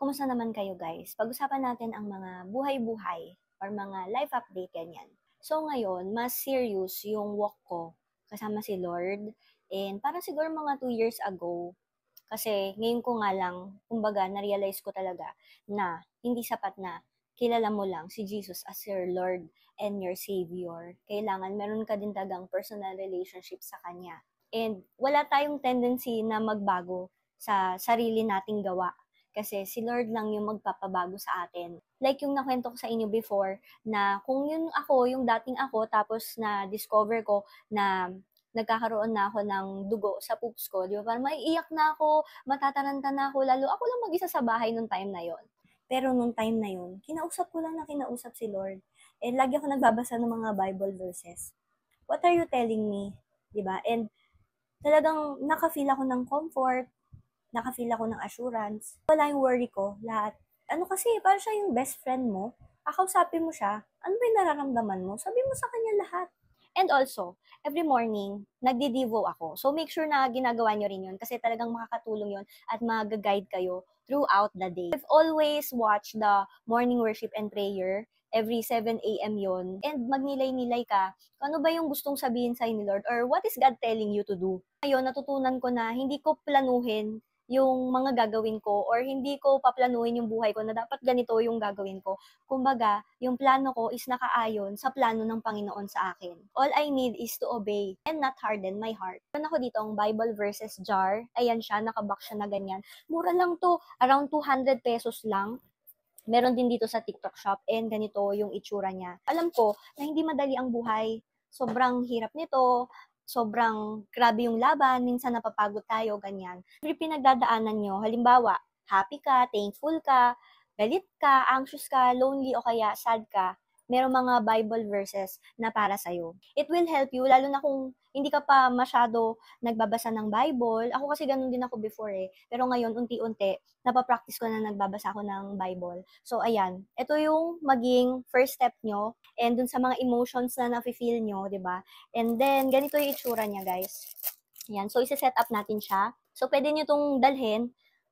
Kumusta naman kayo guys? Pag-usapan natin ang mga buhay-buhay or mga life update ganyan. So ngayon, mas serious yung walk ko kasama si Lord. And parang siguro mga 2 years ago, kasi ngayon ko nga lang, kumbaga, na-realize ko talaga na hindi sapat na kilala mo lang si Jesus as your Lord and your Savior. Kailangan meron ka din talagang personal relationship sa Kanya. And wala tayong tendency na magbago sa sarili nating gawa. Kasi si Lord lang yung magpapabago sa atin. Like yung nakwento ko sa inyo before, na kung yun ako, yung dating ako, tapos na-discover ko na nagkakaroon na ako ng dugo sa poops ko, di ba? Parang maiiyak na ako, matataranta na ako, lalo ako lang mag-isa sa bahay nung time na yon. Pero nung time na yon, kinausap ko lang na kinausap si Lord. And lagi ako nagbabasa ng mga Bible verses. What are you telling me? Di ba? And talagang naka-feel ako ng comfort, naka-feel ako ng assurance. Wala yung worry ko, lahat. Ano kasi, parang siya yung best friend mo. Kakausapin mo siya, ano ba yung nararamdaman mo? Sabi mo sa kanya lahat. And also, every morning, nagdi-devo ako. So, make sure na ginagawa nyo rin yun kasi talagang makakatulong yun at mag-guide kayo throughout the day. I've always watched the morning worship and prayer every 7 a.m. yon. And magnilay-nilay ka kung ano ba yung gustong sabihin sa'yo ni Lord or what is God telling you to do. Ngayon, natutunan ko na hindi ko planuhin yung mga gagawin ko or hindi ko paplanuhin yung buhay ko na dapat ganito yung gagawin ko. Kumbaga, yung plano ko is nakaayon sa plano ng Panginoon sa akin. All I need is to obey and not harden my heart. Meron ako dito ang Bible verses jar. Ayan siya, nakabox siya na ganyan. Mura lang to, around 200 pesos lang. Meron din dito sa TikTok shop and ganito yung itsura niya. Alam ko na hindi madali ang buhay. Sobrang hirap nito, sobrang grabe yung laban, minsan napapagod tayo, ganyan. Every pinagdadaanan nyo, halimbawa, happy ka, thankful ka, galit ka, anxious ka, lonely o kaya sad ka, merong mga Bible verses na para sa'yo. It will help you, lalo na kung hindi ka pa masyado nagbabasa ng Bible. Ako kasi ganun din ako before Pero ngayon, unti-unti, napapractice ko na nagbabasa ako ng Bible. So, ayan. Ito yung maging first step nyo. And dun sa mga emotions na nafe-feel nyo, di ba? And then, ganito yung itsura niya, guys. Ayan. So, isi-set up natin siya. So, pwede nyo itong dalhin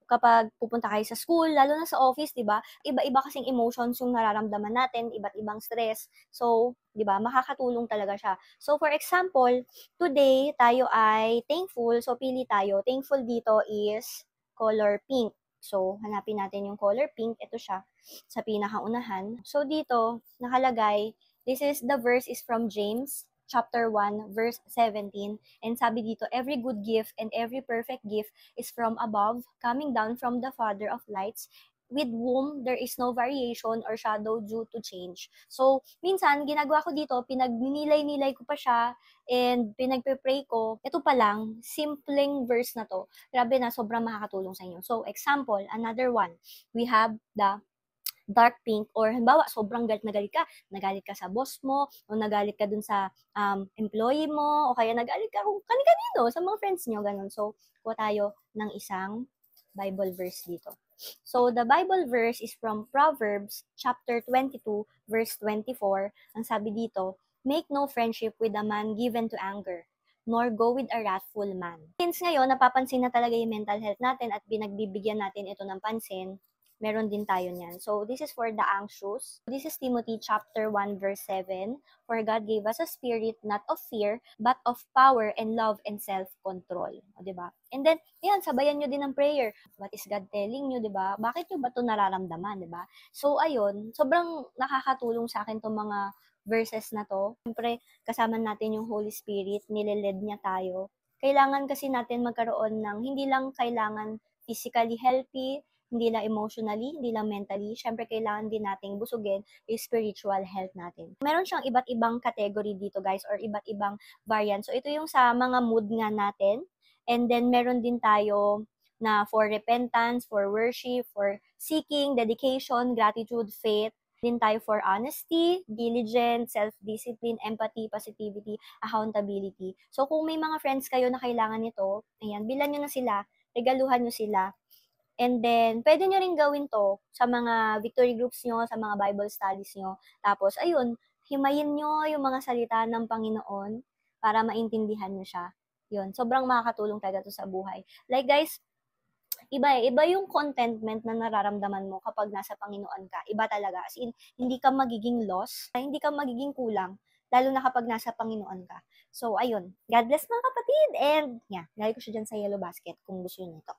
kapag pupunta kayo sa school, lalo na sa office, di ba? Iba-iba kasing emotions yung nararamdaman natin, iba't ibang stress. So, di ba, makakatulong talaga siya. So, for example, today, tayo ay thankful. So, pili tayo. Thankful dito is color pink. So, hanapin natin yung color pink. Ito siya sa pinakaunahan. So, dito, nakalagay, the verse is from James chapter 1, verse 17. And sabi dito, every good gift and every perfect gift is from above, coming down from the Father of lights, with whom there is no variation or shadow due to change. So, minsan, ginagawa ko dito, pinagninilay-nilay ko pa siya, and pinagpe-pray ko, ito pa lang, simpleng verse na to, grabe na, sobrang makakatulong sa inyo. So, example, another one, we have the dark pink or halimbawa sobrang galit ka sa boss mo o nagalit ka dun sa employee mo o kaya nagalit ka kung kani-kanino sa mga friends nyo, ganun. So, kuha tayo ng isang Bible verse dito. So, the Bible verse is from Proverbs chapter 22 verse 24. Ang sabi dito, make no friendship with a man given to anger, nor go with a wrathful man. Since ngayon, napapansin na talaga yung mental health natin at binagbibigyan natin ito ng pansin, meron din tayo niyan. So, this is for the anxious. This is Timothy chapter 1 verse 7. For God gave us a spirit not of fear, but of power and love and self-control. O, diba? And then, yan, sabayan nyo din ng prayer. What is God telling nyo, diba? Bakit nyo ba ito nararamdaman, diba? So, ayun, sobrang nakakatulong sa akin itong mga verses na to. Siyempre, kasama natin yung Holy Spirit, nililed niya tayo. Kailangan kasi natin magkaroon ng, hindi lang kailangan physically healthy, hindi lang emotionally, hindi lang mentally, syempre kailangan din nating busugin yung spiritual health natin. Meron siyang iba't ibang category dito guys or iba't ibang variant. So ito yung sa mga mood nga natin. And then meron din tayo na for repentance, for worship, for seeking, dedication, gratitude, faith. Din tayo for honesty, diligence, self-discipline, empathy, positivity, accountability. So kung may mga friends kayo na kailangan nito, ayan, bilan nyo na sila, regaluhan nyo sila. And then, pwede nyo rin gawin to sa mga victory groups nyo, sa mga Bible studies nyo. Tapos, ayun, himayin nyo yung mga salita ng Panginoon para maintindihan nyo siya. Yun, sobrang makakatulong talaga to sa buhay. Like guys, Iba yung contentment na nararamdaman mo kapag nasa Panginoon ka. Iba talaga. As in, hindi ka magiging lost, hindi ka magiging kulang, lalo na kapag nasa Panginoon ka. So, ayun. God bless mga kapatid. And, yeah, lagay ko siya dyan sa yellow basket kung gusto niyo ito.